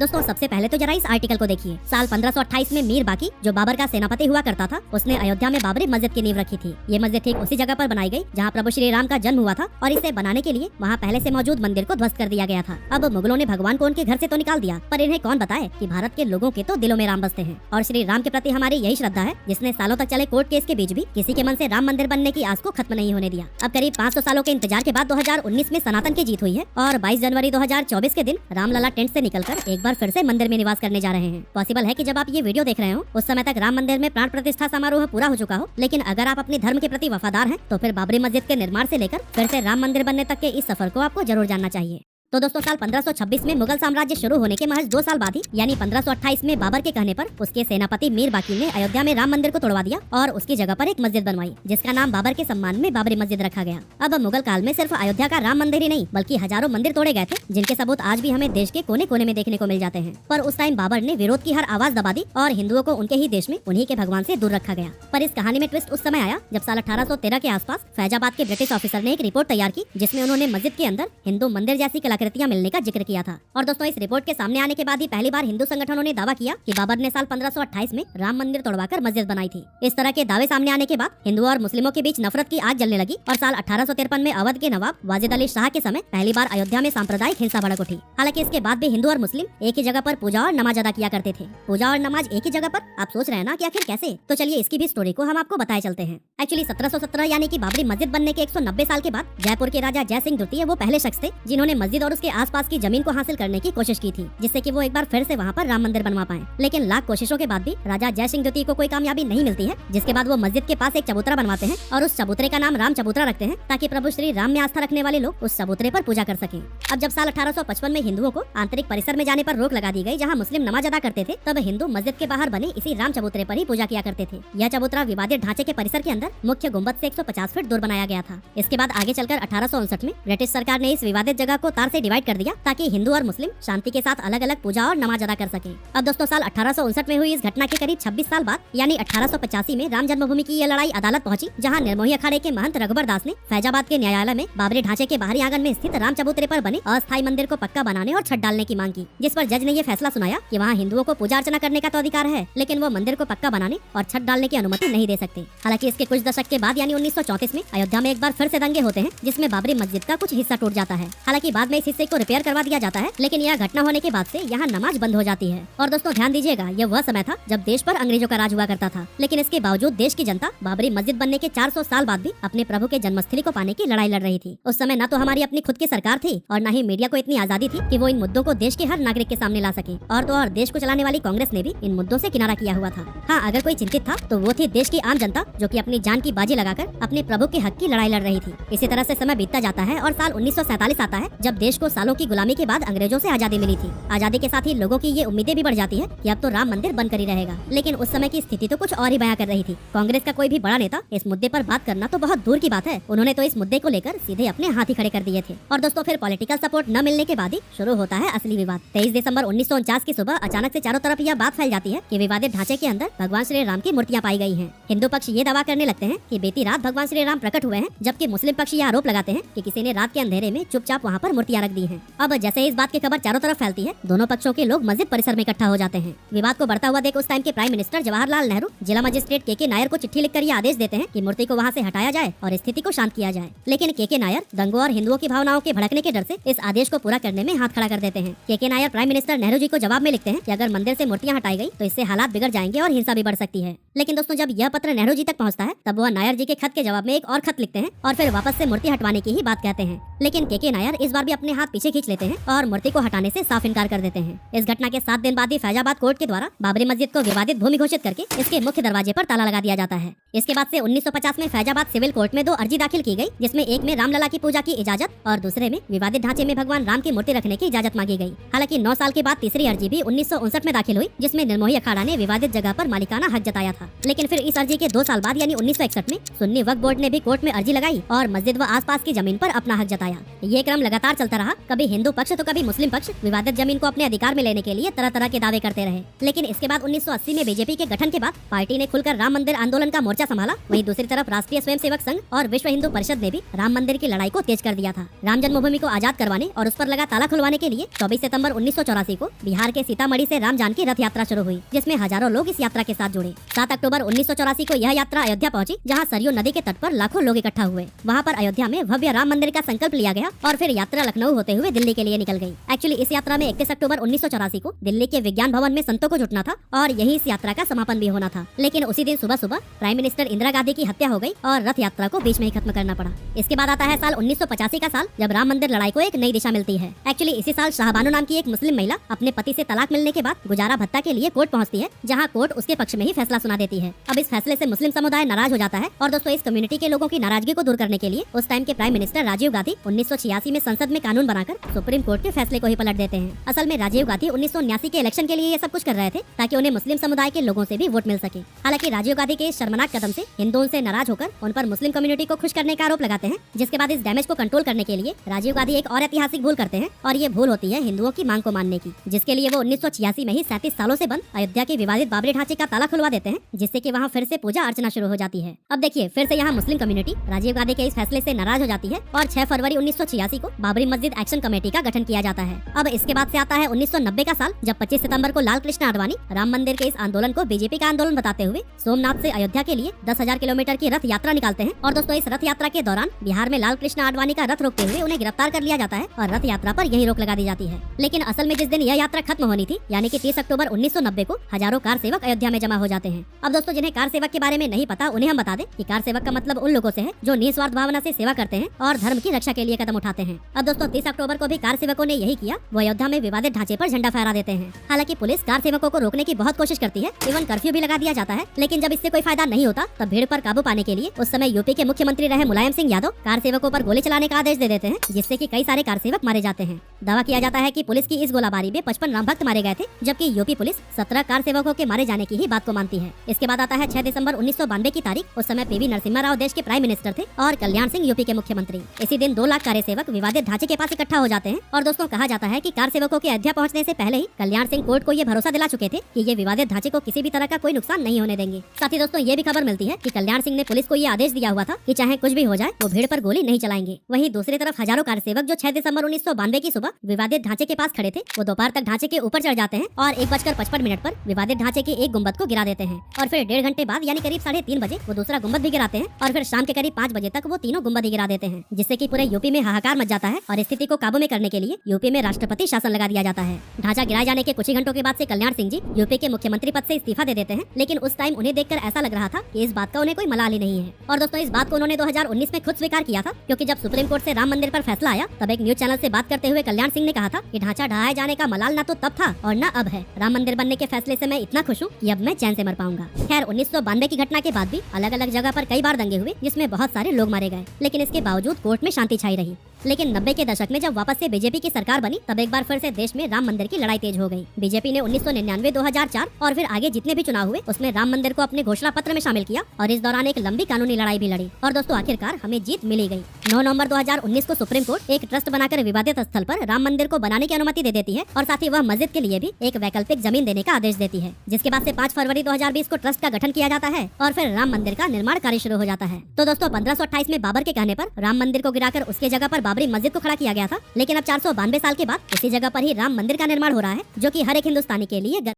दोस्तों सबसे पहले तो जरा इस आर्टिकल को देखिए। साल 1528 में मीर बाकी, जो बाबर का सेनापति हुआ करता था, उसने अयोध्या में बाबरी मस्जिद की नींव रखी थी। ये मस्जिद ठीक उसी जगह पर बनाई गई जहाँ प्रभु श्री राम का जन्म हुआ था और इसे बनाने के लिए वहाँ पहले से मौजूद मंदिर को ध्वस्त कर दिया गया था। अब मुगलों ने भगवान को उनके घर से तो निकाल दिया, पर इन्हें कौन बताए कि भारत के लोगों के तो दिलों में राम बसते हैं और श्री राम के प्रति हमारी यही श्रद्धा है जिसने सालों तक चले कोर्ट केस के बीच भी किसी के मन से राम मंदिर बनने की आस को खत्म नहीं होने दिया। अब करीब 500 सालों के इंतजार के बाद 2019 में सनातन की जीत हुई है और 22 जनवरी 2024 के दिन रामलला टेंट से निकलकर एक बार फिर से मंदिर में निवास करने जा रहे हैं। पॉसिबल है कि जब आप ये वीडियो देख रहे हो उस समय तक राम मंदिर में प्राण प्रतिष्ठा समारोह पूरा हो चुका हो, लेकिन अगर आप अपने धर्म के प्रति वफादार हैं तो फिर बाबरी मस्जिद के निर्माण से लेकर फिर से राम मंदिर बनने तक के इस सफर को आपको जरूर जानना चाहिए। तो दोस्तों साल 1526 में मुगल साम्राज्य शुरू होने के महज 2 साल बाद ही यानी 1528 में बाबर के कहने पर उसके सेनापति मीर बाकी ने अयोध्या में राम मंदिर को तोड़वा दिया और उसकी जगह पर एक मस्जिद बनवाई जिसका नाम बाबर के सम्मान में बाबरी मस्जिद रखा गया। अब मुगल काल में सिर्फ अयोध्या का राम मंदिर ही नहीं बल्कि हजारों मंदिर तोड़े गए थे जिनके सबूत आज भी हमें देश के कोने कोने में देखने को मिल जाते हैं। पर उस टाइम बाबर ने विरोध की हर आवाज दबा दी और हिंदुओं को उनके ही देश में उन्हीं के भगवान से दूर रखा गया। पर इस कहानी में ट्विस्ट उस समय आया जब साल 1813 के आसपास फैजाबाद के ब्रिटिश ऑफिसर ने एक रिपोर्ट तैयार की जिसमें उन्होंने मस्जिद के अंदर हिंदू मंदिर जैसी कलाकृतियां मिलने का जिक्र किया था। और दोस्तों इस रिपोर्ट के सामने आने के बाद ही पहली बार हिंदू संगठनों ने दावा किया कि बाबर ने साल 1528 में राम मंदिर तोड़वाकर मस्जिद बनाई थी। इस तरह के दावे सामने आने के बाद हिंदुओं और मुस्लिमों के बीच नफरत की आग जलने लगी और साल 1853 में अवध के नवाब वाजिद अली शाह के समय पहली बार अयोध्या में सांप्रदायिक हिंसा भड़क उठी। हालांकि इसके बाद भी हिंदू और मुस्लिम एक ही जगह पर पूजा और नमाज अदा किया करते थे। पूजा और नमाज एक ही जगह पर, आप सोच रहे हैं ना कि आखिर कैसे? तो चलिए इसकी भी स्टोरी को हम आपको बताए चलते हैं। एक्चुअली 1717 यानी कि बाबरी मस्जिद बनने के 190 साल के बाद जयपुर के राजा जय सिंह द्वितीय वो पहले शख्स थे जिन्होंने मस्जिद और उसके आसपास की जमीन को हासिल करने की कोशिश की थी जिससे कि वो एक बार फिर से वहाँ पर राम मंदिर बनवा पाए। लेकिन लाख कोशिशों के बाद भी राजा जय सिंह द्वितीय को कोई कामयाबी नहीं मिलती है, जिसके बाद वो मस्जिद के पास एक चबूतरा बनवाते हैं और उस चबूतरे का नाम राम चबूतरा रखते हैं ताकि प्रभु श्री राम में आस्था रखने वाले लोग उस चबूतरे पर पूजा कर सकें। अब जब साल 1855 में हिंदुओं को आंतरिक परिसर में जाने पर रोक लगा दी गई जहाँ मुस्लिम नमाज अदा करते थे, तब हिंदू मस्जिद के बाहर बने इसी राम चबूतरे पर ही पूजा किया करते थे। यह चबूतरा विवादित ढांचे के परिसर के अंदर मुख्य गुम्बद से 150 फीट दूर बनाया गया था। इसके बाद आगे चलकर 1859 में ब्रिटिश सरकार ने इस विवादित जगह को तार से डिवाइड कर दिया ताकि हिंदू और मुस्लिम शांति के साथ अलग अलग पूजा और नमाज अदा कर सके। अब दोस्तों साल 1859 में हुई इस घटना के करीब 26 साल बाद यानी 1885 में राम जन्मभूमि की ये लड़ाई अदालत पहुंची जहां निर्मोही अखाड़े के महंत रघुबर दास ने फैजाबाद के न्यायालय में बाबरी ढांचे के बाहरी आंगन में स्थित राम चबूतरे पर बने अस्थायी मंदिर को पक्का बनाने और छत डालने की मांग की, जिस पर जज ने ये फैसला सुनाया कि वहाँ हिंदुओं को पूजा अर्चना करने का तो अधिकार है लेकिन वो मंदिर को पक्का बनाने और छत डालने की अनुमति नहीं दे सकते। हालांकि इसके कुछ दशक के बाद यानी 1934 में अयोध्या में एक बार फिर से दंगे होते हैं जिसमें बाबरी मस्जिद का कुछ हिस्सा टूट जाता है। हालांकि बाद में इस हिस्से को रिपेयर करवा दिया जाता है, लेकिन यह घटना होने के बाद से यहाँ नमाज बंद हो जाती है। और दोस्तों ध्यान दीजिएगा, यह वह समय था जब देश पर अंग्रेजों का राज हुआ करता था, लेकिन इसके बावजूद देश की जनता बाबरी मस्जिद बनने के 400 साल बाद भी अपने प्रभु के जन्मस्थली को पाने की लड़ाई लड़ रही थी। उस समय न तो हमारी अपनी खुद की सरकार थी और न ही मीडिया को इतनी आजादी थी कि वो इन मुद्दों को देश के हर नागरिक के सामने ला सके। और तो और देश को चलाने वाली कांग्रेस ने भी इन मुद्दों से किनारा किया हुआ था। हाँ, अगर कोई चिंतित था तो वो थी देश की आम जनता जो कि अपनी जान की बाजी लगाकर अपने प्रभु के हक की लड़ाई लड़ रही थी। इसी तरह से समय बीतता जाता है और साल 1947 आता है जब देश को सालों की गुलामी के बाद अंग्रेजों से आजादी मिली थी। आजादी के साथ ही लोगों की ये उम्मीदें भी बढ़ जाती है कि अब तो राम मंदिर बनकर ही रहेगा। लेकिन उस समय की स्थिति तो कुछ और ही बयां कर रही थी। कांग्रेस का कोई भी बड़ा नेता इस मुद्दे पर बात करना तो बहुत दूर की बात है, उन्होंने तो इस मुद्दे को लेकर सीधे अपने हाथ ही खड़े कर दिए थे। और दोस्तों फिर पॉलिटिकल सपोर्ट न मिलने के बाद ही शुरू होता है असली विवाद। 23 दिसंबर 1949 की सुबह अचानक से चारों तरफ यह बात फैल जाती है कि विवादित ढांचे के अंदर भगवान श्री राम की मूर्तियां पाई गई हैं। हिंदू पक्ष ये दावा करने लगते हैं कि बीती रात भगवान श्री राम प्रकट हुए हैं, जबकि मुस्लिम पक्ष यह आरोप लगाते हैं कि किसी ने रात के अंधेरे में चुपचाप वहाँ पर मूर्तियां रख दी हैं। अब जैसे इस बात की खबर चारों तरफ फैलती है, दोनों पक्षों के लोग मस्जिद परिसर में इकट्ठा हो जाते हैं। विवाद को बढ़ता हुआ देख उस टाइम के प्राइम मिनिस्टर जवाहरलाल नेहरू जिला मजिस्ट्रेट के नायर को चिट्ठी लिखकर ये आदेश देते हैं कि मूर्ति को वहाँ से हटाया जाए और स्थिति को शांत किया जाए। लेकिन के नायर दंगों और हिंदुओं की भावनाओं के भड़कने के डर से इस आदेश को पूरा करने में हाथ खड़ा कर देते हैं। के नायर प्राइम मिनिस्टर नेहरू जी को जवाब में लिखते हैं कि अगर मंदिर से मूर्तियां हटाई गई तो इससे हालात बिगड़ जाएंगे और हिंसा भी बढ़ सकती है। लेकिन दोस्तों जब यह पत्र नेहरू जी तक पहुंचता है तब वह नायर जी के खत के जवाब में एक और खत लिखते हैं और फिर वापस से मूर्ति हटवाने की ही बात कहते हैं। लेकिन के नायर इस बार भी अपने हाथ पीछे खींच लेते हैं और मूर्ति को हटाने से साफ इनकार कर देते हैं। इस घटना के 7 दिन बाद ही फैजाबाद कोर्ट के द्वारा बाबरी मस्जिद को विवादित भूमि घोषित करके इसके मुख्य दरवाजे पर ताला लगा दिया जाता है। इसके बाद से 1950 में फैजाबाद सिविल कोर्ट में 2 अर्जी दाखिल की गई, जिसमें एक में रामलला की पूजा की इजाजत और दूसरे में विवादित ढांचे में भगवान राम की मूर्ति रखने की इजाजत मांगी गई। हालांकि 9 साल के बाद तीसरी अर्जी भी 1959 में दाखिल हुई, जिसमें निर्मोही अखाड़ा ने विवादित जगह पर मालिकाना हक जताया था। लेकिन फिर इस अर्जी के 2 साल बाद यानी 1961 में सुन्नी वक्फ बोर्ड ने भी कोर्ट में अर्जी लगाई और मस्जिद व आसपास की जमीन पर अपना हक जताया। ये क्रम लगातार चलता रहा। कभी हिंदू पक्ष तो कभी मुस्लिम पक्ष विवादित जमीन को अपने अधिकार में लेने के लिए तरह तरह के दावे करते रहे। लेकिन इसके बाद 1980 में बीजेपी के गठन के बाद पार्टी ने खुलकर राम मंदिर आंदोलन का मोर्चा संभाला। वहीं दूसरी तरफ राष्ट्रीय स्वयंसेवक संघ और विश्व हिंदू परिषद ने भी राम मंदिर की लड़ाई को तेज कर दिया था। राम जन्मभूमि को आजाद करवाने और उस पर लगा ताला खुलवाने के लिए 24 सितंबर 1984 को बिहार के सीतामढ़ी से राम जानकी रथ यात्रा शुरू हुई, जिसमें हजारों लोग इस यात्रा के साथ जुड़े। 7 अक्टूबर 1984 को यह यात्रा अयोध्या पहुंची, जहां सरयू नदी के तट पर लाखों लोग इकट्ठा हुए। वहां पर अयोध्या में भव्य राम मंदिर का संकल्प लिया गया और फिर यात्रा लखनऊ होते हुए दिल्ली के लिए निकल गई। एक्चुअली इस यात्रा में 31 अक्टूबर 1984 को दिल्ली के विज्ञान भवन में संतों को जुटना था और यही इस यात्रा का समापन भी होना था। लेकिन उसी दिन सुबह सुबह प्राइम मिनिस्टर इंदिरा गांधी की हत्या हो गई और रथ यात्रा को बीच में ही खत्म करना पड़ा। इसके बाद आता है साल 1985 का साल, जब राम मंदिर लड़ाई को एक नई दिशा मिलती है। एक्चुअली इसी साल शाहबानो नाम की एक मुस्लिम महिला अपने पति से तलाक मिलने के बाद गुजारा भत्ता के लिए कोर्ट पहुंचती है, जहां कोर्ट उसके पक्ष में ही फैसला सुना देती है। अब इस फैसले से मुस्लिम समुदाय नाराज हो जाता है और दोस्तों इस कम्युनिटी के लोगों की नाराजगी को दूर करने के लिए उस टाइम के प्राइम मिनिस्टर राजीव गांधी 1986 में संसद में कानून बनाकर सुप्रीम कोर्ट के फैसले को ही पलट देते हैं। असल में राजीव गांधी 1979 के इलेक्शन के लिए ये सब कुछ कर रहे थे ताकि उन्हें मुस्लिम समुदाय के लोगों से भी वोट मिल सके। हालांकि राजीव गांधी के इस शर्मनाक कदम से हिंदुओं से नाराज होकर उन पर मुस्लिम कम्युनिटी को खुश करने का आरोप लगाते हैं, जिसके बाद इस डैमेज को कंट्रोल करने के लिए राजीव गांधी एक और ऐतिहासिक भूल करते हैं और ये भूल होती है हिंदुओं की मांग को मानने की, जिसके लिए वो 1986 में ही 37 सालों से बंद अयोध्या के विवादित बाबरी ढांचे का ताला खुलवा देते हैं, जिससे कि वहाँ फिर से पूजा अर्चना शुरू हो जाती है। अब देखिए फिर से यहाँ मुस्लिम कम्युनिटी राजीव गांधी के इस फैसले से नाराज हो जाती है और 6 फरवरी 1986 को बाबरी मस्जिद एक्शन कमेटी का गठन किया जाता है। अब इसके बाद से आता है 1990 का साल, जब 25 सितंबर को लाल कृष्ण आडवाणी राम मंदिर के इस आंदोलन को बीजेपी का आंदोलन बताते हुए सोमनाथ से अयोध्या के लिए 10,000 किलोमीटर की रथ यात्रा निकालते हैं। और दोस्तों इस रथ यात्रा के दौरान बिहार में लाल कृष्ण आडवाणी का रथ रोकते हुए उन्हें गिरफ्तार कर लिया जाता है और रथ यात्रा पर यही रोक लगा दी जाती है। लेकिन असल में जिस दिन यह यात्रा खत्म होनी थी, यानी कि 30 अक्टूबर 1990 को हजारों कार सेवक अयोध्या में जमा हो जाते हैं। अब दोस्तों जिन्हें कार सेवक के बारे में नहीं पता, उन्हें हम बता दें कि कार सेवक का मतलब उन लोगों से है जो निस्वार्थ भावना से सेवा करते हैं और धर्म की रक्षा के लिए कदम उठाते हैं। अब दोस्तों 30 अक्टूबर को भी कार सेवकों ने यही किया, वो अयोध्या में विवादित ढांचे पर झंडा फहरा देते हैं। हालांकि पुलिस कार सेवकों को रोकने की बहुत कोशिश करती है, इवन कर्फ्यू भी लगा दिया जाता है, लेकिन जब इससे कोई फायदा नहीं होता तब भीड़ पर काबू पाने के लिए उस समय यूपी के मुख्यमंत्री रहे मुलायम सिंह यादव कार सेवकों पर गोली चलाने का आदेश दे देते हैं, जिससे कि कई सारे कार सेवक मारे जाते हैं। दावा किया जाता है कि पुलिस की इस गोलाबारी में 55 राम भक्त मारे गए थे, जबकि यूपी पुलिस 17 कार सेवकों के मारे जाने की ही बात को मानती है। इसके बाद आता है 6 दिसंबर 1992 की तारीख। उस समय पीवी नरसिम्हा राव देश के प्राइम मिनिस्टर थे और कल्याण सिंह यूपी के मुख्यमंत्री। इसी दिन 2 लाख कार सेवक विवादित ढांचे के पास इकट्ठा हो जाते हैं और दोस्तों कहा जाता है कि कार सेवकों के अयोध्या पहुंचने से पहले ही कल्याण सिंह कोर्ट को ये भरोसा दिला चुके थे कि ये विवादित ढांचे को किसी भी तरह का कोई नुकसान नहीं होने देंगे। साथ ही दोस्तों ये भी खबर मिलती है कि कल्याण सिंह ने पुलिस को ये आदेश दिया हुआ था कि चाहे कुछ भी हो जाए वो भीड़ पर गोली नहीं चलाएंगे। वहीं दूसरी तरफ हजारों कार सेवक जो 6 दिसंबर 1992 की सुबह विवादित ढांचे के पास खड़े थे, वो दोपहर तक ढांचे के ऊपर चढ़ जाते हैं और 1:55 पर विवादित ढांचे के एक गुंबद को गिरा देते हैं और फिर 1.5 घंटे बाद यानी करीब 3:30 बजे वो दूसरा गुंबद भी गिराते हैं और फिर शाम के करीब 5 बजे तक वो तीनों गुंबद ही गिरा देते हैं, जिससे कि पूरे यूपी में हाहाकार मच जाता है और स्थिति को काबू में करने के लिए यूपी में राष्ट्रपति शासन लगा दिया जाता है। ढांचा गिराए जाने के कुछ ही घंटों के बाद से कल्याण सिंह जी यूपी के मुख्यमंत्री पद से इस्तीफा दे देते हैं, लेकिन उस टाइम उन्हें देखकर ऐसा लग रहा था कि इस बात का उन्हें कोई मलाल ही नहीं है। और दोस्तों इस बात को उन्होंने 2019 में खुद स्वीकार किया था, क्योंकि जब सुप्रीम कोर्ट से राम मंदिर पर फैसला आया तब एक न्यूज चैनल से बात करते हुए कल्याण सिंह ने कहा था कि ढांचा ढहाए जाने का मलाल न तो तब था और न अब है। राम मंदिर बनने के फैसले से मैं इतना खुश हूँ कि अब मैं चैन से मर पाऊंगा। खैर 1992 की घटना के बाद भी अलग अलग जगह पर कई बार दंगे हुए, जिसमें बहुत सारे लोग मारे गए, लेकिन इसके बावजूद कोर्ट में शांति छाई रही। लेकिन 90 के दशक में जब वापस से बीजेपी की सरकार बनी तब एक बार फिर से देश में राम मंदिर की लड़ाई तेज हो गई। बीजेपी ने 1999, 2004 और फिर आगे जितने भी चुनाव हुए उसमें राम मंदिर को अपने घोषणा पत्र में शामिल किया और इस दौरान एक लंबी कानूनी लड़ाई भी लड़ी और दोस्तों आखिरकार हमें जीत मिली गई। 9 नवंबर 2019 को सुप्रीम कोर्ट एक ट्रस्ट बनाकर विवादित स्थल पर राम मंदिर को बनाने की अनुमति दे देती है और साथ ही वह मस्जिद के लिए भी एक वैकल्पिक जमीन देने का आदेश देती है, जिसके बाद से 5 फरवरी 2020 को ट्रस्ट का गठन किया जाता है और फिर राम मंदिर का निर्माण कार्य शुरू हो जाता है। तो दोस्तों 1528 में बाबर के कहने पर राम मंदिर को गिराकर उसके जगह पर बाबरी मस्जिद को खड़ा किया गया था, लेकिन अब 492 साल के बाद इसी जगह पर ही राम मंदिर का निर्माण हो रहा है, जो कि हर एक हिंदुस्तानी के लिए